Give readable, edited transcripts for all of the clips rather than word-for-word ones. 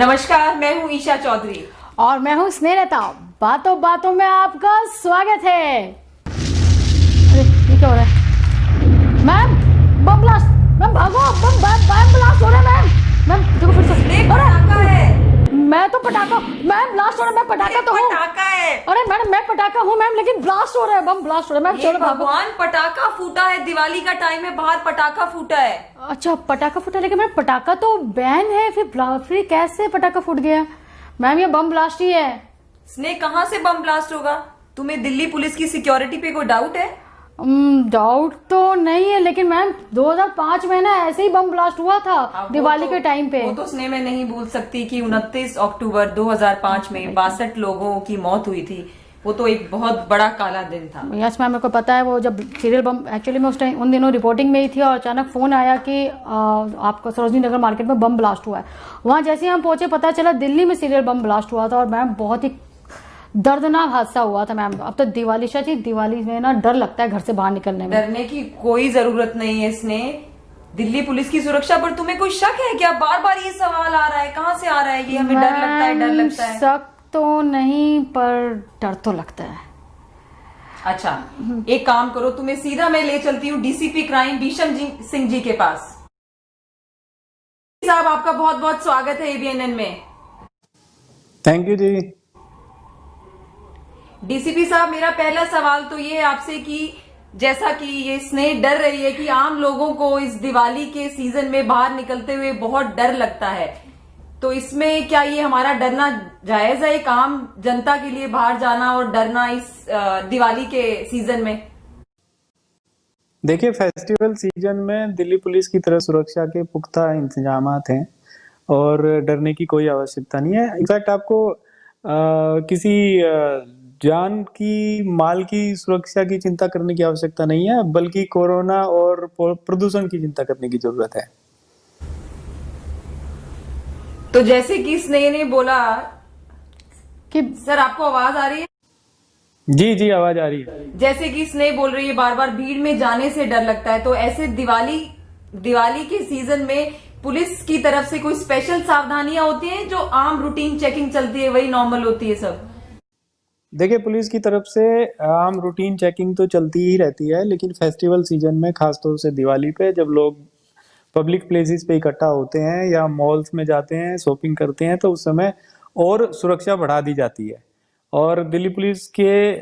नमस्कार, मैं हूँ ईशा चौधरी और मैं हूँ स्नेहलता। बातों बातों में आपका स्वागत है। अरे ये क्या हो रहा है? Ma'am bomb blast! मैम भागो! बम बम बम ब्लास्ट हो रहा है मैम! मैम देखो फिर से। ये पटाखा है। मैं तो पटाखा मैम ब्लास्ट हो रहा है। मैं पटाखा तो हूँ। पटाखा है। अरे मैडम मैं पटाखा हूँ मैम, लेकिन ब्लास्ट हो रहा है, बम ब्लास्ट हो रहा है मैम। ये चलो भागो। भगवान, पटाखा फूटा है। दिवाली का टाइम है, बाहर पटाखा फूटा है। अच्छा पटाखा फूटा, लेकिन मैम पटाखा तो बैन है, फिर कैसे पटाखा फूट गया? मैम ये बम ब्लास्ट ही है। स्नेह, कहाँ से बम ब्लास्ट होगा? तुम्हें दिल्ली पुलिस की सिक्योरिटी पे कोई डाउट है? डाउट तो नहीं है, लेकिन मैम 2005 में ना ऐसे ही बम ब्लास्ट हुआ था दिवाली के टाइम पे। वो तो स्नेह मैं नहीं भूल सकती कि 29 अक्टूबर 2005 में 62 लोगों की मौत हुई थी। वो तो एक बहुत बड़ा काला दिन था। यस मैम, मेरे को पता है। वो जब सीरियल बम, एक्चुअली मैं उस टाइम उन दिनों रिपोर्टिंग में ही थी और अचानक फोन आया कि आपका सरोजनी नगर मार्केट में बम ब्लास्ट हुआ है। वहां जैसे ही हम पहुंचे पता चला दिल्ली में सीरियल बम ब्लास्ट हुआ था और मैम बहुत ही दर्दनाक हादसा हुआ था मैम। अब तो दिवाली शायद दिवाली में ना डर लगता है घर से बाहर निकलने में। डरने की कोई जरूरत नहीं है स्नेह। दिल्ली पुलिस की सुरक्षा पर तुम्हें कोई शक है क्या? बार बार ये सवाल आ रहा है, कहाँ से आ रहा है? ये हमें डर लगता है, डर लगता है। शक तो नहीं, पर डर तो लगता है। अच्छा, एक काम करो, तुम्हें सीधा मैं ले चलती हूँ डीसीपी क्राइम भीषम सिंह जी के पास। साहब, आपका बहुत बहुत स्वागत है एबीएनएन में। Thank you ji. डीसीपी साहब, मेरा पहला सवाल तो ये है आपसे कि जैसा कि ये स्नेह डर रही है कि आम लोगों को इस दिवाली के सीजन में बाहर निकलते हुए बहुत डर लगता है, तो इसमें क्या ये हमारा डरना जायज है? एक आम जनता के लिए बाहर जाना और डरना इस दिवाली के सीजन में? देखिए, फेस्टिवल सीजन में दिल्ली पुलिस की तरफ सुरक्षा के पुख्ता इंतजामात हैं और डरने की कोई आवश्यकता नहीं है। इनफैक्ट आपको किसी जान की, माल की सुरक्षा की चिंता करने की आवश्यकता नहीं है, बल्कि कोरोना और प्रदूषण की चिंता करने की जरूरत है। तो जैसे कि स्नेह ने बोला कि सर, आपको आवाज आ रही है? जी जी, आवाज आ रही है। जैसे कि स्नेह बोल रही है बार बार भीड़ में जाने से डर लगता है, तो ऐसे दिवाली के सीजन में पुलिस की तरफ से कोई स्पेशल सावधानियां होती हैं? जो आम रूटीन चेकिंग चलती है वही नॉर्मल होती है सब? देखिए, पुलिस की तरफ से आम रूटीन चेकिंग तो चलती ही रहती है, लेकिन फेस्टिवल सीजन में, खासतौर से दिवाली पे, जब लोग पब्लिक प्लेसेस पे इकट्ठा होते हैं या मॉल्स में जाते हैं, शॉपिंग करते हैं, तो उस समय और सुरक्षा बढ़ा दी जाती है। और दिल्ली पुलिस के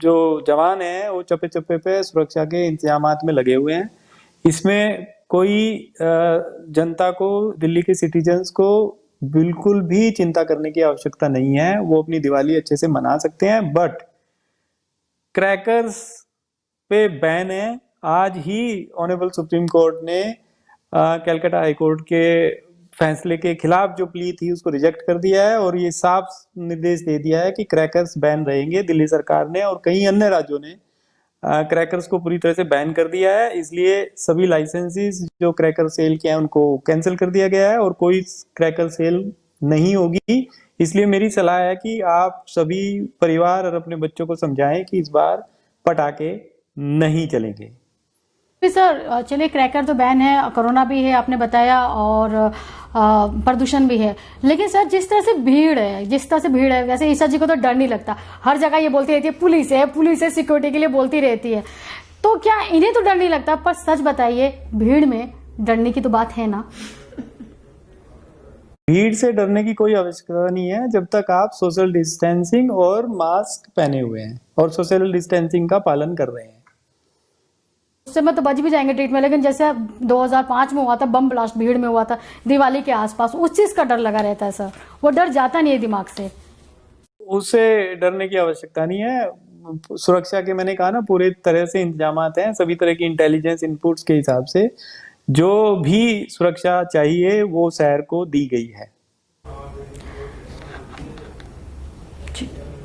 जो जवान हैं वो चप्पे चप्पे पे सुरक्षा के इंतजामात में लगे हुए हैं। इसमें कोई जनता को, दिल्ली के सिटीजन्स को बिल्कुल भी चिंता करने की आवश्यकता नहीं है। वो अपनी दिवाली अच्छे से मना सकते हैं, बट क्रैकर्स पे बैन है। आज ही ऑनरेबल सुप्रीम कोर्ट ने कलकत्ता हाई कोर्ट के फैसले के खिलाफ जो प्ली थी उसको रिजेक्ट कर दिया है और ये साफ निर्देश दे दिया है कि क्रैकर्स बैन रहेंगे। दिल्ली सरकार ने और कई अन्य राज्यों ने क्रैकर्स को पूरी तरह से बैन कर दिया है। इसलिए सभी लाइसेंसेस जो क्रैकर सेल के हैं उनको कैंसिल कर दिया गया है और कोई क्रैकर सेल नहीं होगी। इसलिए मेरी सलाह है कि आप सभी परिवार और अपने बच्चों को समझाएं कि इस बार पटाखे नहीं चलेंगे। सर चलिए, क्रैकर तो बैन है, कोरोना भी है आपने बताया, और प्रदूषण भी है, लेकिन सर जिस तरह से भीड़ है, वैसे ईशा जी को तो डर नहीं लगता। हर जगह ये बोलती रहती है पुलिस है सिक्योरिटी के लिए बोलती रहती है, तो क्या इन्हें तो डर नहीं लगता? पर सच बताइए, भीड़ में डरने की तो बात है ना? भीड़ से डरने की कोई आवश्यकता नहीं है जब तक आप सोशल डिस्टेंसिंग और मास्क पहने हुए हैं और सोशल डिस्टेंसिंग का पालन कर रहे हैं। उससे मैं तो बच भी जाएंगे ट्रीट में, लेकिन जैसे 2005 में हुआ था बम ब्लास्ट, भीड़ में हुआ था दिवाली के आसपास, उस चीज का डर लगा रहता है सर। वो डर जाता नहीं है दिमाग से। उससे डरने की आवश्यकता नहीं है। सुरक्षा के, मैंने कहा ना, पूरे तरह से इंतजामात हैं। सभी तरह की इंटेलिजेंस इनपुट्स के हिसाब से जो भी सुरक्षा चाहिए वो शहर को दी गई है।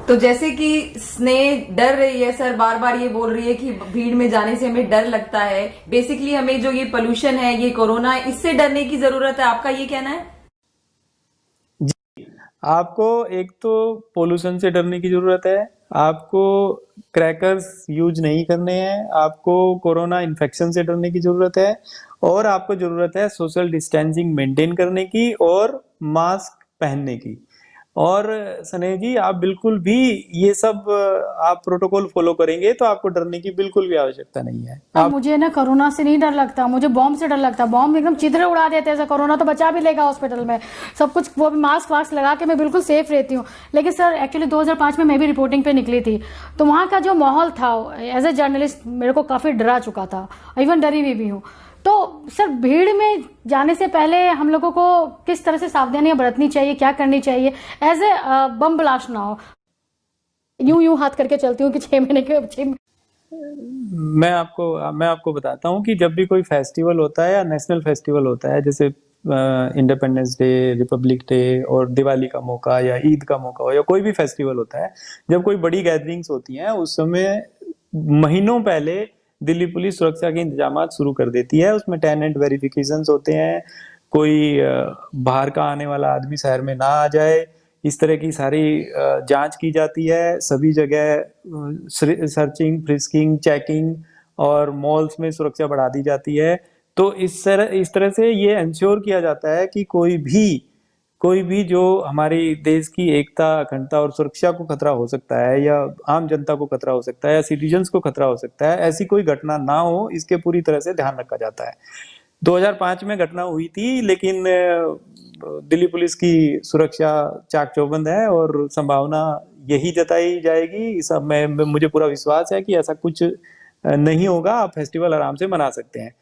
तो जैसे कि स्नेह डर रही है सर, बार बार ये बोल रही है कि भीड़ में जाने से हमें डर लगता है। बेसिकली हमें जो ये पोल्यूशन है, ये कोरोना है, इससे डरने की जरूरत है, आपका ये कहना है? जी, आपको एक तो पोल्यूशन से डरने की जरूरत है, आपको क्रैकर्स यूज नहीं करने हैं, आपको कोरोना इन्फेक्शन से डरने की जरूरत है, और आपको जरूरत है सोशल डिस्टेंसिंग मेंटेन करने की और मास्क पहनने की। और स्नेह जी, आप बिल्कुल भी ये सब आप प्रोटोकॉल फॉलो करेंगे तो आपको डरने की बिल्कुल भी आवश्यकता नहीं है। अब मुझे ना कोरोना से नहीं डर लगता, मुझे बॉम्ब से डर लगता। बॉम्ब एकदम चिथड़े उड़ा देते हैं, कोरोना तो बचा भी लेगा हॉस्पिटल में सब कुछ, वो भी मास्क वास्क लगा के मैं बिल्कुल सेफ रहती हूँ। लेकिन सर एक्चुअली 2005 में मैं भी रिपोर्टिंग पे निकली थी, तो वहाँ का जो माहौल था एज ए जर्नलिस्ट मेरे को काफी डरा चुका था, इवन डरी हुई भी हूँ। तो सर भीड़ में जाने से पहले हम लोगों को किस तरह से सावधानियां बरतनी चाहिए, क्या करनी चाहिए एज ए बम ब्लास्ट ना हो? यूं हाथ करके चलती हूँ कि 6 महीने के मैं आपको बताता हूँ कि जब भी कोई फेस्टिवल होता है या नेशनल फेस्टिवल होता है, जैसे इंडिपेंडेंस डे, रिपब्लिक डे और दिवाली का मौका या ईद का मौका हो या कोई भी फेस्टिवल होता है, जब कोई बड़ी गैदरिंग्स होती हैं उस समय महीनों पहले दिल्ली पुलिस सुरक्षा के इंतजाम शुरू कर देती है। उसमें टेनेंट वेरिफिकेशंस होते हैं, कोई बाहर का आने वाला आदमी शहर में ना आ जाए, इस तरह की सारी जांच की जाती है। सभी जगह सर्चिंग, फ्रिस्किंग, चेकिंग और मॉल्स में सुरक्षा बढ़ा दी जाती है। तो इस तरह से ये इंश्योर किया जाता है कि कोई भी जो हमारी देश की एकता, अखंडता और सुरक्षा को खतरा हो सकता है या आम जनता को खतरा हो सकता है या सिटीजन्स को खतरा हो सकता है, ऐसी कोई घटना ना हो, इसके पूरी तरह से ध्यान रखा जाता है। 2005 में घटना हुई थी, लेकिन दिल्ली पुलिस की सुरक्षा चाक चौबंद है और संभावना यही जताई जाएगी। सब में मुझे पूरा विश्वास है कि ऐसा कुछ नहीं होगा। आप फेस्टिवल आराम से मना सकते हैं,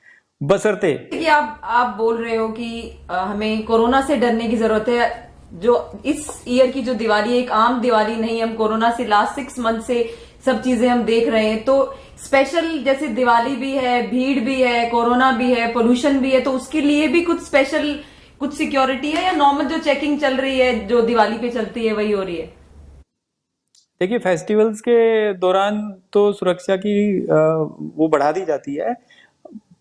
बशर्ते कि आप बोल रहे हो कि हमें कोरोना से डरने की जरूरत है। जो इस ईयर की जो दिवाली है एक आम दिवाली नहीं, हम कोरोना से लास्ट 6 मंथ से सब चीजें हम देख रहे हैं। तो स्पेशल जैसे दिवाली भी है, भीड़ भी है, कोरोना भी है, पोल्यूशन भी है, तो उसके लिए भी कुछ स्पेशल कुछ सिक्योरिटी है या नॉर्मल जो चेकिंग चल रही है जो दिवाली पे चलती है वही हो रही है? देखिए, फेस्टिवल्स के दौरान तो सुरक्षा की वो बढ़ा दी जाती है,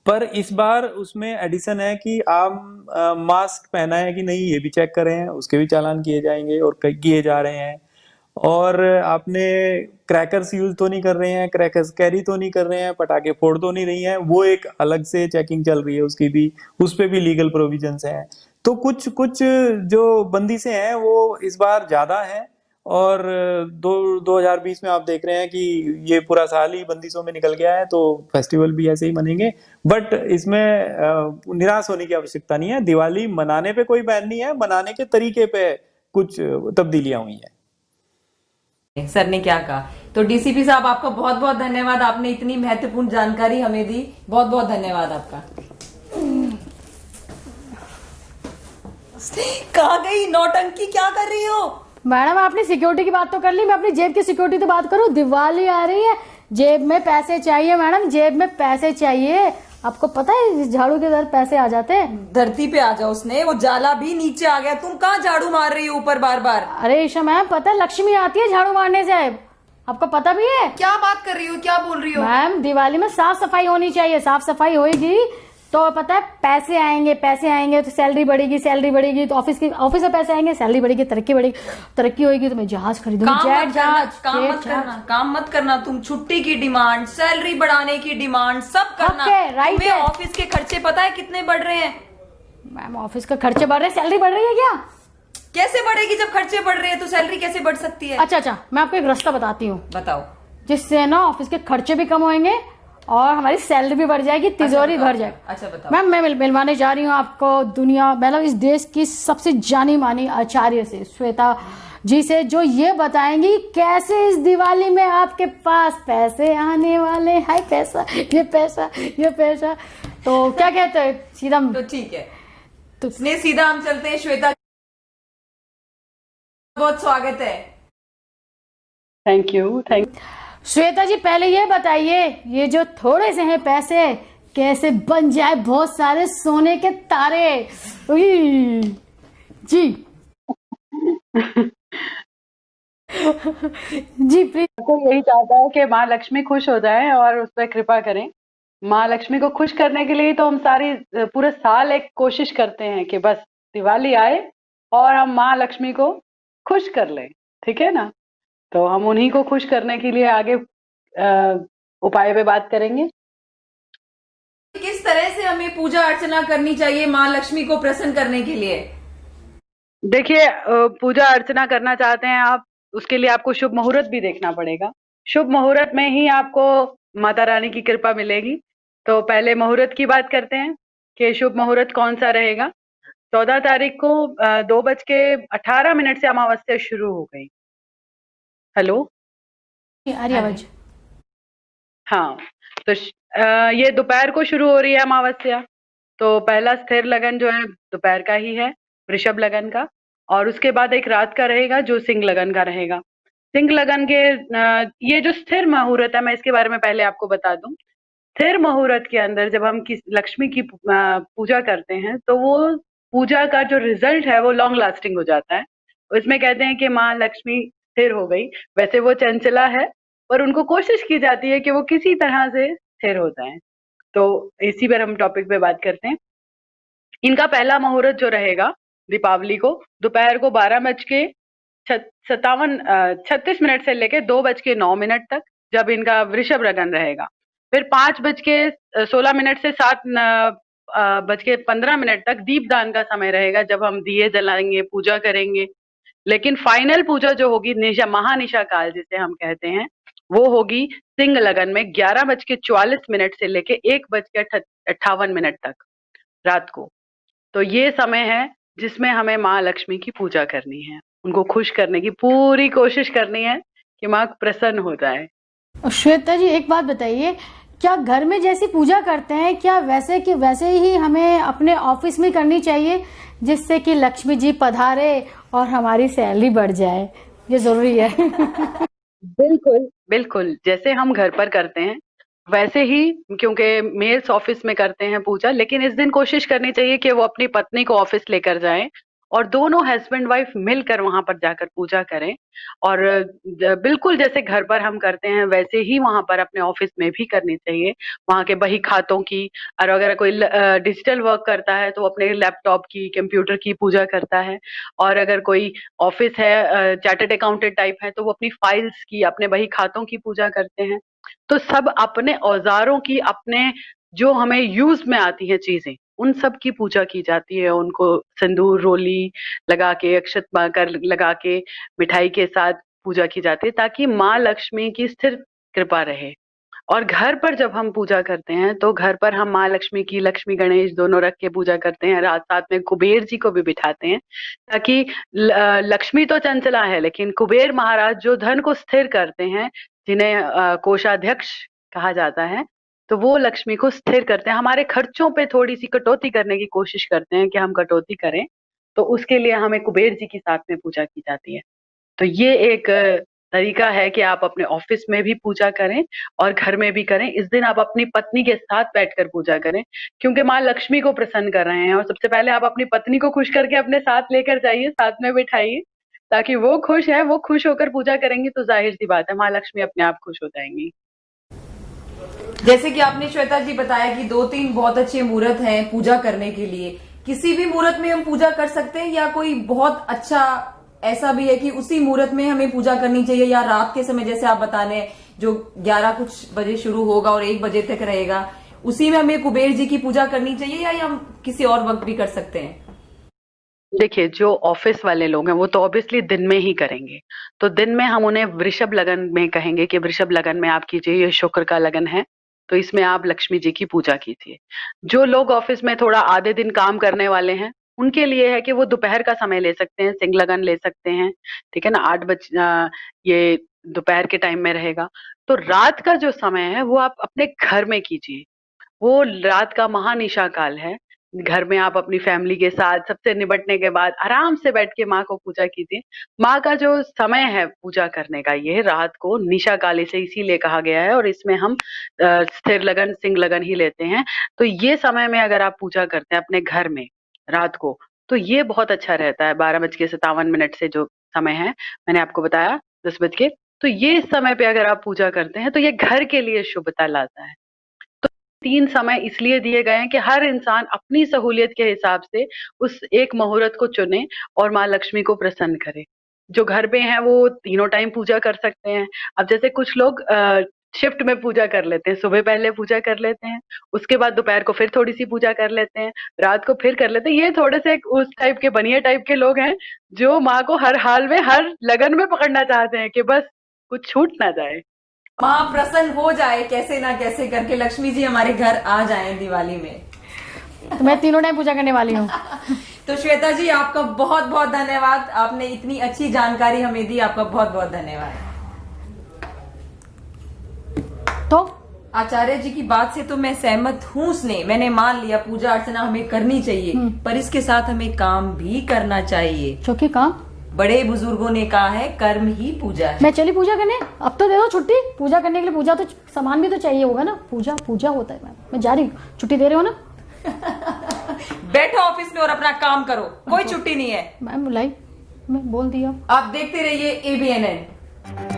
पर इस बार उसमें एडिशन है कि आप मास्क पहना है कि नहीं ये भी चेक करें, उसके भी चालान किए जाएंगे और किए जा रहे हैं। और आपने क्रैकर्स यूज तो नहीं कर रहे हैं, क्रैकर्स कैरी तो नहीं कर रहे हैं, पटाखे फोड़ तो नहीं रही हैं, वो एक अलग से चेकिंग चल रही है, उसकी भी, उस पे भी लीगल प्रोविजंस हैं। तो कुछ कुछ जो बंदिशें हैं वो इस बार ज्यादा हैं। और 2020 में आप देख रहे हैं कि ये पूरा साल ही बंदिशों में निकल गया है, तो फेस्टिवल भी ऐसे ही मनेंगे। बट इसमें निराश होने की आवश्यकता नहीं है। दिवाली मनाने पे कोई बैन नहीं है, मनाने के तरीके पे कुछ तब्दीलियां हुई हैं। सर ने क्या कहा। तो डीसीपी साहब आपका बहुत बहुत धन्यवाद, आपने इतनी महत्वपूर्ण जानकारी हमें दी। बहुत बहुत धन्यवाद आपका। कहाँ गई नौटंकी, क्या कर रही हो? मैडम आपने सिक्योरिटी की बात तो कर ली, मैं अपनी जेब की सिक्योरिटी तो बात करूं। दिवाली आ रही है, जेब में पैसे चाहिए मैडम, जेब में पैसे चाहिए। आपको पता है इस झाड़ू के दर पैसे आ जाते हैं। धरती पे आ जाओ, उसने वो जाला भी नीचे आ गया। तुम कहाँ झाड़ू मार रही हो ऊपर बार बार? अरे ईशा मैम, पता है लक्ष्मी आती है झाड़ू मारने से, आपको पता भी है? क्या बात कर रही हो, क्या बोल रही हो? मैम दिवाली में साफ सफाई होनी चाहिए, साफ सफाई होगी तो पता है पैसे आएंगे तो सैलरी बढ़ेगी तो ऑफिस में पैसे आएंगे, सैलरी बढ़ेगी, तरक्की होगी तो मैं जहाज खरीदूंगी। काम मत करना तुम। छुट्टी की डिमांड, सैलरी बढ़ाने की डिमांड, सब करना। तुम्हें ऑफिस के खर्चे पता है कितने बढ़ रहे हैं? मैम ऑफिस के खर्चे बढ़ रहे हैं, सैलरी बढ़ रही है क्या? कैसे बढ़ेगी? जब खर्चे बढ़ रहे हैं तो सैलरी कैसे बढ़ सकती है? अच्छा, मैं आपको एक रास्ता बताती हूँ। बताओ। जिससे ना ऑफिस के खर्चे भी कम होंगे और हमारी सैलरी भी बढ़ जाएगी, तिजोरी भर जाएगी। अच्छा बताओ। मैम मैं मिलवाने जा रही हूँ आपको दुनिया, मतलब इस देश की सबसे जानी मानी आचार्य से, श्वेता जी से, जो ये बताएंगी कैसे इस दिवाली में आपके पास पैसे आने वाले हैं। हाय पैसा, ये पैसा। तो क्या कहते हैं, सीधा? तो ठीक है, तो सीधा हम चलते हैं। श्वेता बहुत स्वागत है। Thank you. श्वेता जी पहले ये बताइए, ये जो थोड़े से हैं पैसे कैसे बन जाए बहुत सारे सोने के तारे? जी जी प्लीज। को यही चाहता है कि माँ लक्ष्मी खुश हो जाए और उस पर कृपा करें। माँ लक्ष्मी को खुश करने के लिए तो हम पूरे साल एक कोशिश करते हैं कि बस दिवाली आए और हम माँ लक्ष्मी को खुश कर लें, ठीक है ना? तो हम उन्हीं को खुश करने के लिए आगे उपाय पे बात करेंगे। किस तरह से हमें पूजा अर्चना करनी चाहिए माँ लक्ष्मी को प्रसन्न करने के लिए? देखिए, पूजा अर्चना करना चाहते हैं आप, उसके लिए आपको शुभ मुहूर्त भी देखना पड़ेगा। शुभ मुहूर्त में ही आपको माता रानी की कृपा मिलेगी। तो पहले मुहूर्त की बात करते हैं कि शुभ मुहूर्त कौन सा रहेगा। 14 तारीख को 2:18 से अमावस्या शुरू हो गई। हेलो। आ रही आवाज? हाँ, तो ये दोपहर को शुरू हो रही है अमावस्या। तो पहला स्थिर लगन जो है दोपहर का ही है, वृषभ लगन का। और उसके बाद एक रात का रहेगा जो सिंह लगन का रहेगा। सिंह लगन के ये जो स्थिर मुहूर्त है, मैं इसके बारे में पहले आपको बता दूं। स्थिर मुहूर्त के अंदर जब हम लक्ष्मी की पूजा करते हैं तो वो पूजा का जो रिजल्ट है वो लॉन्ग लास्टिंग हो जाता है। उसमें कहते हैं कि माँ लक्ष्मी स्थिर हो गई। वैसे वो चंचला है, पर उनको कोशिश की जाती है कि वो किसी तरह से स्थिर हो जाए। तो इसी पर हम टॉपिक पे बात करते हैं। इनका पहला मुहूर्त जो रहेगा दीपावली को दोपहर को 12:36 से लेके 2:09 तक, जब इनका वृषभ लगन रहेगा। फिर 5:16 से 7:15 तक दीपदान का समय रहेगा, जब हम दिए जलाएंगे, पूजा करेंगे। लेकिन फाइनल पूजा जो होगी महानिशा काल जिसे हम कहते हैं, वो होगी सिंह लगन में 11:44 से लेके 1:58 तक रात को। तो ये समय है जिसमें हमें माँ लक्ष्मी की पूजा करनी है, उनको खुश करने की पूरी कोशिश करनी है कि माँ प्रसन्न हो जाए। श्वेता जी, एक बात बताइए, क्या घर में जैसी पूजा करते हैं क्या वैसे ही हमें अपने ऑफिस में करनी चाहिए, जिससे कि लक्ष्मी जी पधारे और हमारी सैलरी बढ़ जाए? ये जरूरी है। बिल्कुल बिल्कुल, जैसे हम घर पर करते हैं वैसे ही, क्योंकि मेल्स ऑफिस में करते हैं पूजा, लेकिन इस दिन कोशिश करनी चाहिए कि वो अपनी पत्नी को ऑफिस लेकर जाएं और दोनों हस्बैंड वाइफ मिलकर वहां पर जाकर पूजा करें। और बिल्कुल जैसे घर पर हम करते हैं वैसे ही वहां पर अपने ऑफिस में भी करनी चाहिए। वहां के बही खातों की, और अगर कोई डिजिटल वर्क करता है तो अपने लैपटॉप की, कंप्यूटर की पूजा करता है। और अगर कोई ऑफिस है, चार्टर्ड अकाउंटेंट टाइप है, तो वो अपनी फाइल्स की, अपने बही खातों की पूजा करते हैं। तो सब अपने औजारों की, अपने जो हमें यूज में आती है चीजें, उन सब की पूजा की जाती है। उनको सिंदूर रोली लगा के, अक्षत कर लगा के, मिठाई के साथ पूजा की जाती है, ताकि माँ लक्ष्मी की स्थिर कृपा रहे। और घर पर जब हम पूजा करते हैं तो घर पर हम माँ लक्ष्मी की, लक्ष्मी गणेश दोनों रख के पूजा करते हैं। रात साथ में कुबेर जी को भी बिठाते हैं, ताकि लक्ष्मी तो चंचला है, लेकिन कुबेर महाराज जो धन को स्थिर करते हैं, जिन्हें कोषाध्यक्ष कहा जाता है, तो वो लक्ष्मी को स्थिर करते हैं। हमारे खर्चों पे थोड़ी सी कटौती करने की कोशिश करते हैं कि हम कटौती करें, तो उसके लिए हमें कुबेर जी की साथ में पूजा की जाती है। तो ये एक तरीका है कि आप अपने ऑफिस में भी पूजा करें और घर में भी करें। इस दिन आप अपनी पत्नी के साथ बैठकर पूजा करें, क्योंकि माँ लक्ष्मी को प्रसन्न कर रहे हैं। और सबसे पहले आप अपनी पत्नी को खुश करके अपने साथ लेकर जाइए, साथ में बिठाइए, ताकि वो खुश है, वो खुश होकर पूजा करेंगी तो जाहिर सी बात है माँ लक्ष्मी अपने आप खुश हो जाएंगी। जैसे कि आपने श्वेता जी बताया कि 2-3 बहुत अच्छे मुहूर्त हैं पूजा करने के लिए। किसी भी मुहूर्त में हम पूजा कर सकते हैं, या कोई बहुत अच्छा ऐसा भी है कि उसी मुहूर्त में हमें पूजा करनी चाहिए, या रात के समय जैसे आप बता रहे हैं जो 11 कुछ बजे शुरू होगा और 1 बजे तक रहेगा, उसी में हमें कुबेर जी की पूजा करनी चाहिए, या हम किसी और वक्त भी कर सकते हैं? देखिए, जो ऑफिस वाले लोग हैं वो तो ऑब्वियसली दिन में ही करेंगे। तो दिन में हम उन्हें वृषभ लगन में कहेंगे कि वृषभ लगन में आप कीजिए, ये शुक्र का लगन है, तो इसमें आप लक्ष्मी जी की पूजा कीजिए। जो लोग ऑफिस में थोड़ा आधे दिन काम करने वाले हैं, उनके लिए है कि वो दोपहर का समय ले सकते हैं, सिंह लगन ले सकते हैं, ठीक है ना। 8 बजे ये दोपहर के टाइम में रहेगा। तो रात का जो समय है वो आप अपने घर में कीजिए। वो रात का महानिशा काल है। घर में आप अपनी फैमिली के साथ सबसे निपटने के बाद आराम से बैठ के माँ को पूजा कीजिए। माँ का जो समय है पूजा करने का, ये रात को निशा काल से इसीलिए कहा गया है, और इसमें हम स्थिर लगन, सिंह लगन ही लेते हैं। तो ये समय में अगर आप पूजा करते हैं अपने घर में रात को, तो ये बहुत अच्छा रहता है। 12:57 से जो समय है, मैंने आपको बताया 10 बज के, तो ये समय पे अगर आप पूजा करते हैं तो ये घर के लिए शुभता लाता है। 3 समय इसलिए दिए गए हैं कि हर इंसान अपनी सहूलियत के हिसाब से उस एक मुहूर्त को चुने और माँ लक्ष्मी को प्रसन्न करे। जो घर पे हैं वो तीनों टाइम पूजा कर सकते हैं। अब जैसे कुछ लोग शिफ्ट में पूजा कर लेते हैं। सुबह पहले पूजा कर लेते हैं, उसके बाद दोपहर को फिर थोड़ी सी पूजा कर लेते हैं, रात को फिर कर लेते हैं। ये थोड़े से उस टाइप के बनिया टाइप के लोग हैं जो माँ को हर हाल में, हर लगन में पकड़ना चाहते हैं कि बस कुछ छूट ना जाए। माँ प्रसन्न हो जाए कैसे ना कैसे करके, लक्ष्मी जी हमारे घर आ जाए दिवाली में। तो मैं तीनों टाइम पूजा करने वाली हूँ। तो श्वेता जी आपका बहुत बहुत धन्यवाद, आपने इतनी अच्छी जानकारी हमें दी, आपका बहुत बहुत धन्यवाद। तो आचार्य जी की बात से तो मैं सहमत हूँ स्नेह, मैंने मान लिया पूजा अर्चना हमें करनी चाहिए, पर इसके साथ हमें काम भी करना चाहिए। जो कि काम बड़े बुजुर्गों ने कहा है कर्म ही पूजा है। मैं चली पूजा करने, अब तो दे दो छुट्टी पूजा करने के लिए। पूजा तो सामान भी तो चाहिए होगा ना, पूजा पूजा होता है। मैं जा रही हूँ, छुट्टी दे रहे हो ना? बैठो ऑफिस में और अपना काम करो, कोई छुट्टी नहीं है। मैम बुलाई, मैं बोल दिया। आप देखते रहिए ABNN।